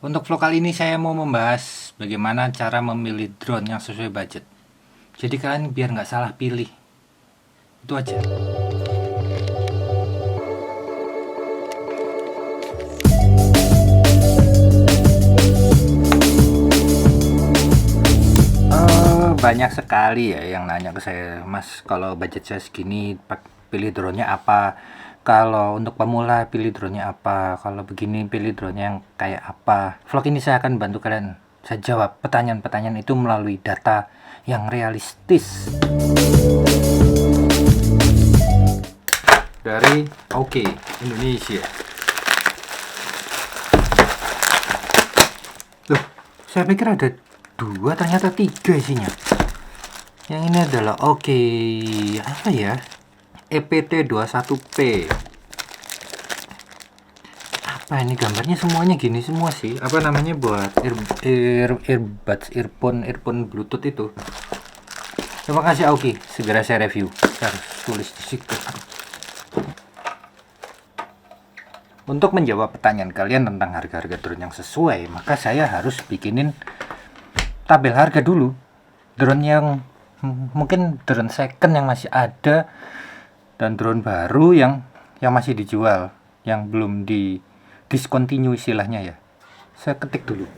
Untuk vlog kali ini saya mau membahas bagaimana cara memilih drone yang sesuai budget. Jadi kalian biar nggak salah pilih. Itu aja. Banyak sekali ya yang nanya ke saya, Mas, kalau budget saya segini pilih drone-nya apa? Kalau untuk pemula pilih drone-nya apa? Kalau begini pilih drone-nya yang kayak apa? Vlog ini saya akan bantu kalian. Saya jawab pertanyaan-pertanyaan itu melalui data yang realistis. Dari Oke Indonesia. Loh, saya pikir ada dua, ternyata tiga isinya. Yang ini adalah apa ya? EPT21P. Apa ini gambarnya, semuanya gini semua sih. Apa namanya, buat earbuds, earphone Bluetooth itu. Terima kasih Oke, segera saya review. Saya harus tulis di situ. Untuk menjawab pertanyaan kalian tentang harga-harga drone yang sesuai, maka saya harus bikinin tabel harga dulu. Drone yang mungkin drone second yang masih ada, dan drone baru yang masih dijual, yang belum di discontinue istilahnya ya. Saya ketik dulu.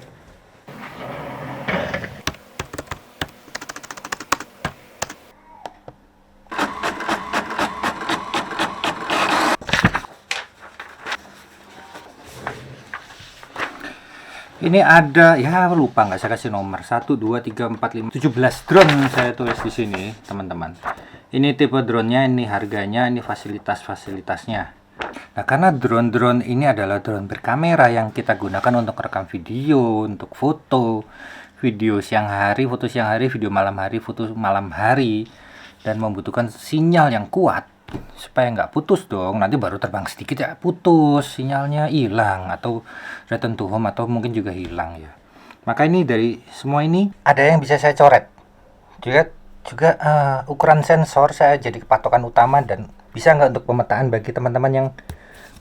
Ini ada, ya lupa nggak saya kasih nomor 1, 2, 3, 4, 5, 17 drone saya tulis di sini, teman-teman. Ini tipe drone-nya, ini harganya, ini fasilitas-fasilitasnya. Nah, karena drone-drone ini adalah drone berkamera yang kita gunakan untuk rekam video, untuk foto, video siang hari, video malam hari, foto malam hari, dan membutuhkan sinyal yang kuat supaya nggak putus dong. Nanti baru terbang sedikit ya putus, sinyalnya hilang, atau return to home, atau mungkin juga hilang ya. Maka ini dari semua ini ada yang bisa saya coret. Juga ukuran sensor saya jadi patokan utama, dan bisa nggak untuk pemetaan bagi teman-teman yang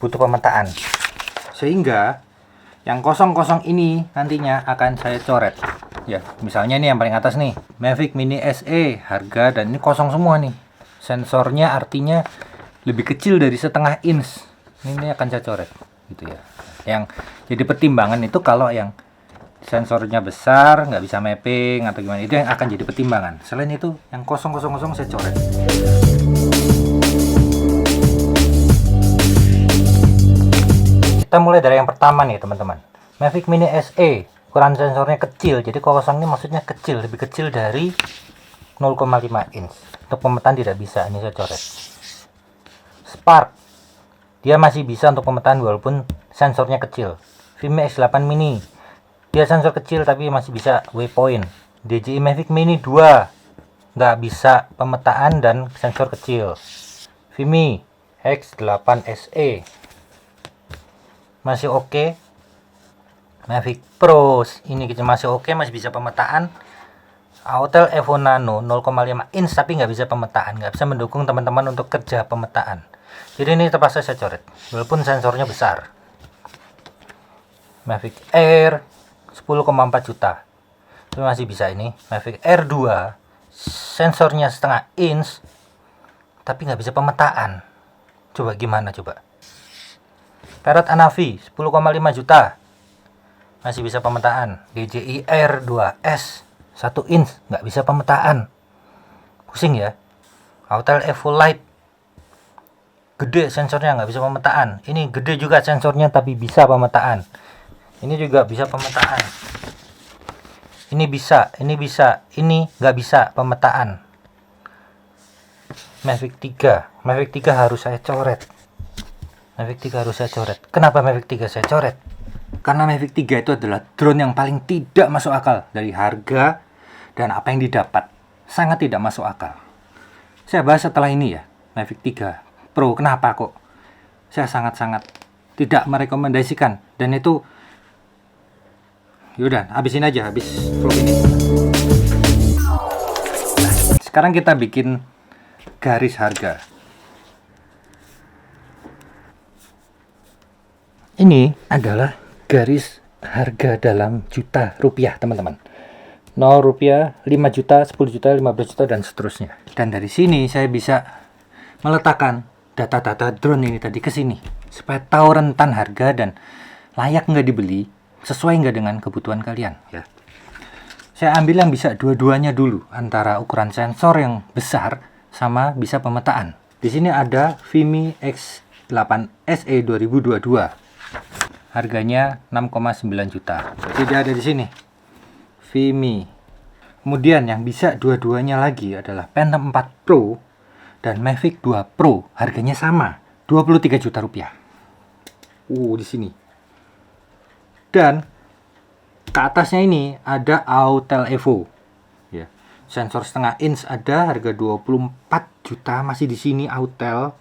butuh pemetaan. Sehingga yang kosong-kosong ini nantinya akan saya coret. Ya, misalnya ini yang paling atas nih, Mavic Mini SE, harga, dan ini kosong semua nih. Sensornya artinya lebih kecil dari setengah inch. Ini akan saya coret gitu ya. Yang jadi pertimbangan itu kalau yang sensornya besar, nggak bisa mapping atau gimana, itu yang akan jadi pertimbangan. Selain itu, yang kosong-kosong saya coret. Kita mulai dari yang pertama nih teman-teman, Mavic Mini SE. Ukuran sensornya kecil, jadi kosong ini maksudnya kecil, lebih kecil dari 0,5 inch. Untuk pemetaan tidak bisa, ini saya coret. Spark, dia masih bisa untuk pemetaan walaupun sensornya kecil. Vimy X8 Mini, dia sensor kecil tapi masih bisa waypoint. DJI Mavic Mini 2 nggak bisa pemetaan dan sensor kecil. Vimy X8 SE masih oke. Mavic Pro ini masih oke, masih bisa pemetaan. Autel Evo Nano 0,5 inch tapi nggak bisa pemetaan, nggak bisa mendukung teman-teman untuk kerja pemetaan. Jadi ini terpaksa saya coret walaupun sensornya besar. Mavic Air 10,4 juta itu masih bisa. Ini Mavic Air 2 sensornya setengah inch tapi nggak bisa pemetaan. Coba gimana coba. Parrot Anavi 10,5 juta masih bisa pemetaan. DJI Air 2S 1 inch nggak bisa pemetaan, pusing ya. Autel Evo Lite gede, sensornya nggak bisa pemetaan. Ini gede juga sensornya tapi bisa pemetaan. Ini juga bisa pemetaan. Ini bisa, ini nggak bisa pemetaan. Mavic 3 harus saya coret. Kenapa Mavic 3 saya coret? Karena Mavic 3 itu adalah drone yang paling tidak masuk akal dari harga dan apa yang didapat. Sangat tidak masuk akal. Saya bahas setelah ini ya, Mavic 3 Pro. Kenapa kok saya sangat-sangat tidak merekomendasikan, dan itu yaudah, habisin aja, habis vlog ini. Sekarang kita bikin garis harga. Ini adalah garis harga dalam juta rupiah teman-teman. 0 rupiah, 5 juta, 10 juta, 15 juta, dan seterusnya. Dan dari sini saya bisa meletakkan data-data drone ini tadi ke sini, supaya tahu rentan harga dan layak nggak dibeli, sesuai nggak dengan kebutuhan kalian ya. Saya ambil yang bisa dua-duanya dulu, antara ukuran sensor yang besar sama bisa pemetaan. Di sini ada Vimy X8 SE 2022. Harganya 6,9 juta. Jadi ada di sini. Vimy. Kemudian yang bisa dua-duanya lagi adalah Phantom 4 Pro dan Mavic 2 Pro. Harganya sama, 23 juta rupiah. Di sini. Dan ke atasnya ini ada Autel Evo. Ya. Sensor setengah inch ada, harga 24 juta masih di sini Autel.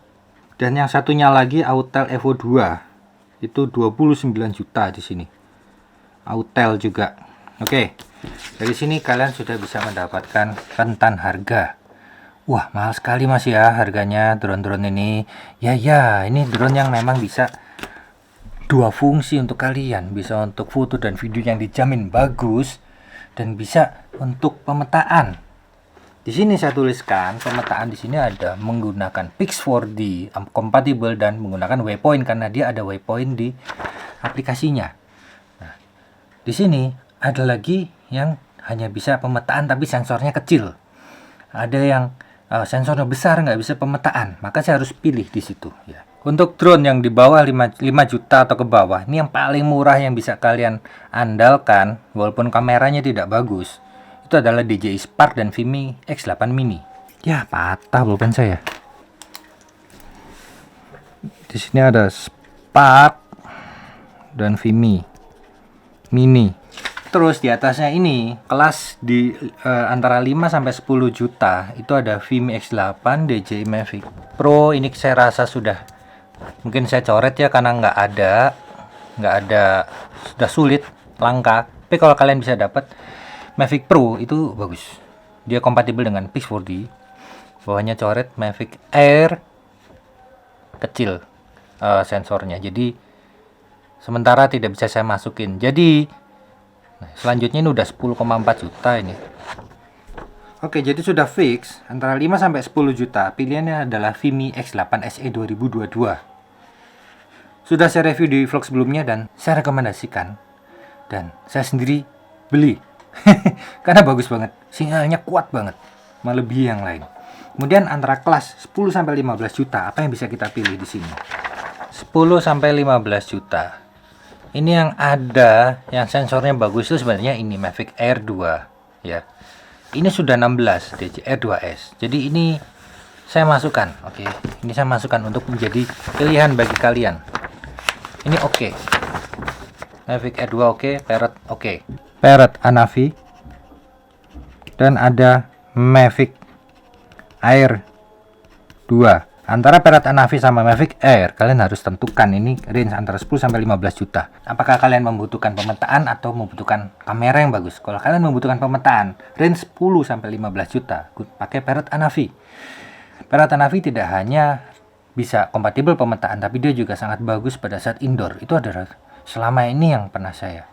Dan yang satunya lagi Autel Evo 2. Itu 29 juta di sini. Autel juga. Oke. Dari sini kalian sudah bisa mendapatkan rentan harga. Wah, mahal sekali Mas ya harganya drone-drone ini. Ya, ini drone yang memang bisa dua fungsi untuk kalian. Bisa untuk foto dan video yang dijamin bagus, dan bisa untuk pemetaan. Di sini saya tuliskan pemetaan di sini ada menggunakan Pix4D kompatibel dan menggunakan waypoint karena dia ada waypoint di aplikasinya. Nah, di sini ada lagi yang hanya bisa pemetaan tapi sensornya kecil. Ada yang sensornya besar nggak bisa pemetaan, maka saya harus pilih di situ ya. Untuk drone yang di bawah 5 juta atau ke bawah, ini yang paling murah yang bisa kalian andalkan walaupun kameranya tidak bagus. Itu adalah DJI Spark dan Vimy X8 Mini. Ya, patah pulpen saya. Di sini ada Spark dan Vimy Mini. Terus di atasnya ini kelas di antara 5 sampai 10 juta itu ada Vimy X8, DJI Mavic Pro. Ini saya rasa sudah, mungkin saya coret ya karena nggak ada, sudah sulit, langka. Tapi kalau kalian bisa dapat Mavic Pro itu bagus. Dia kompatibel dengan Pix4D. Bawahnya coret Mavic Air kecil sensornya. Jadi sementara tidak bisa saya masukin. Jadi selanjutnya ini udah 10,4 juta ini. Oke, jadi sudah fix antara 5 sampai 10 juta. Pilihannya adalah Vimy X8 SE 2022. Sudah saya review di vlog sebelumnya dan saya rekomendasikan. Dan saya sendiri beli. Karena bagus banget. Sinyalnya kuat banget. Melebihi yang lain. Kemudian antara kelas 10 sampai 15 juta, apa yang bisa kita pilih di sini? 10 sampai 15 juta. Ini yang ada, yang sensornya bagus itu sebenarnya ini Mavic Air 2 ya. Ini sudah 16 DJI Air 2S. Jadi ini saya masukkan, oke. Ini saya masukkan untuk menjadi pilihan bagi kalian. Ini oke. Mavic Air 2 oke, Parrot oke. Parrot Anavi. Dan ada Mavic Air 2. Antara Parrot Anavi sama Mavic Air, kalian harus tentukan ini range antara 10 sampai 15 juta. Apakah kalian membutuhkan pemetaan atau membutuhkan kamera yang bagus? Kalau kalian membutuhkan pemetaan, range 10 sampai 15 juta, pakai Parrot Anavi. Parrot Anavi tidak hanya bisa kompatibel pemetaan, tapi dia juga sangat bagus pada saat indoor. Itu adalah selama ini yang pernah saya.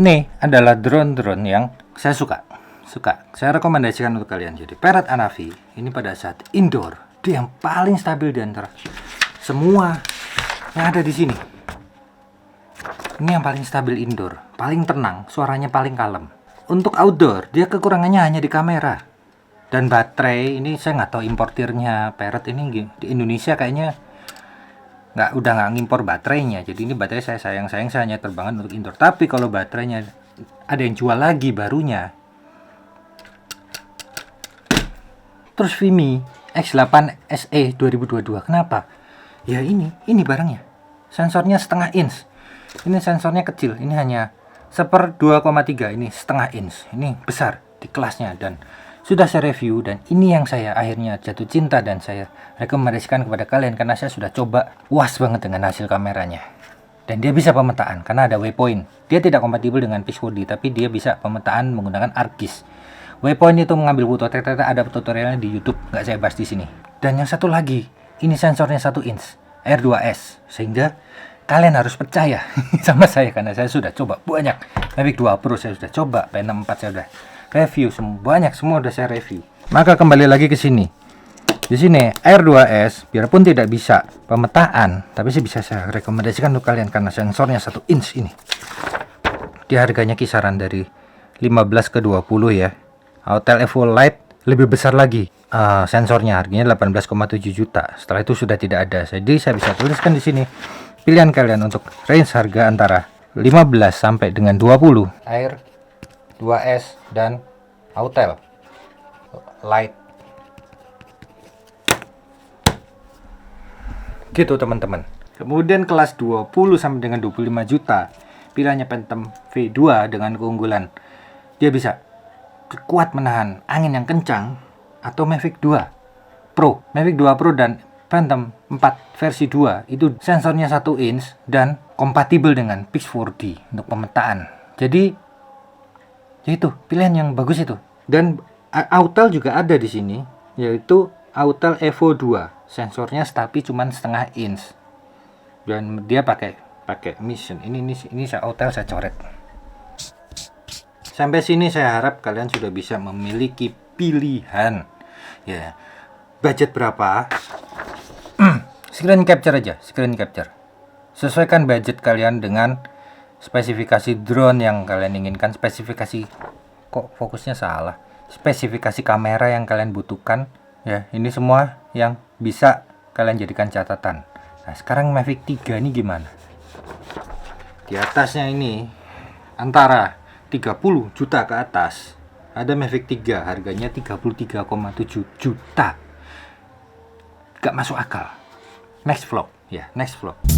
Ini adalah drone-drone yang saya suka. Saya rekomendasikan untuk kalian. Jadi Parrot Anavi ini pada saat indoor dia yang paling stabil di antara semua yang ada di sini. Ini yang paling stabil indoor, paling tenang, suaranya paling kalem. Untuk outdoor dia kekurangannya hanya di kamera dan baterai. Ini saya nggak tahu importirnya Parrot ini di Indonesia kayaknya udah nggak ngimpor baterainya. Jadi ini baterai saya sayang saya hanya terbangan untuk indoor. Tapi kalau baterainya ada yang jual lagi barunya. Terus Vimy X8 SE 2022. Kenapa? Ya ini barangnya. Sensornya setengah inch. Ini sensornya kecil. Ini hanya 1/2,3. Ini setengah inch. Ini besar di kelasnya dan sudah saya review, dan ini yang saya akhirnya jatuh cinta dan saya rekomendasikan kepada kalian karena saya sudah coba, puas banget dengan hasil kameranya. Dan dia bisa pemetaan karena ada waypoint. Dia tidak kompatibel dengan Pix4D, tapi dia bisa pemetaan menggunakan ArcGIS. Waypoint itu mengambil foto, ternyata ada tutorialnya di YouTube, nggak saya bahas di sini. Dan yang satu lagi, ini sensornya 1 inch R2S, sehingga kalian harus percaya sama saya karena saya sudah coba banyak. Mavic 2 Pro saya sudah coba, P64 saya sudah review, semua udah saya review. Maka kembali lagi ke sini. Di sini R2S biarpun tidak bisa pemetaan, tapi sih bisa saya rekomendasikan untuk kalian karena sensornya 1 inch ini. Dia harganya kisaran dari 15 ke 20 ya. Autel Evo Lite lebih besar lagi. Sensornya harganya 18,7 juta. Setelah itu sudah tidak ada. Jadi saya bisa tuliskan di sini pilihan kalian untuk range harga antara 15 sampai dengan 20. Air 2S dan Autel Lite. Gitu teman-teman. Kemudian kelas 20 sampai dengan 25 juta. Pilihannya Phantom V2 dengan keunggulan dia bisa kuat menahan angin yang kencang, atau Mavic 2 Pro. Mavic 2 Pro dan Phantom 4 versi 2 itu sensornya 1 inch dan kompatibel dengan Pix4D untuk pemetaan. Jadi yaitu pilihan yang bagus itu. Dan Autel juga ada di sini, yaitu Autel Evo 2. Sensornya tapi cuman setengah inch. Dan dia pakai mission. Ini saya Autel saya coret. Sampai sini saya harap kalian sudah bisa memiliki pilihan. Ya. Budget berapa? Screen capture aja, screen capture. Sesuaikan budget kalian dengan spesifikasi drone yang kalian inginkan, kok fokusnya salah. Spesifikasi kamera yang kalian butuhkan. Ya, ini semua yang bisa kalian jadikan catatan. Nah, sekarang Mavic 3 ini gimana? Di atasnya ini antara 30 juta ke atas ada Mavic 3, harganya 33,7 juta. Gak masuk akal. Next vlog ya, next vlog.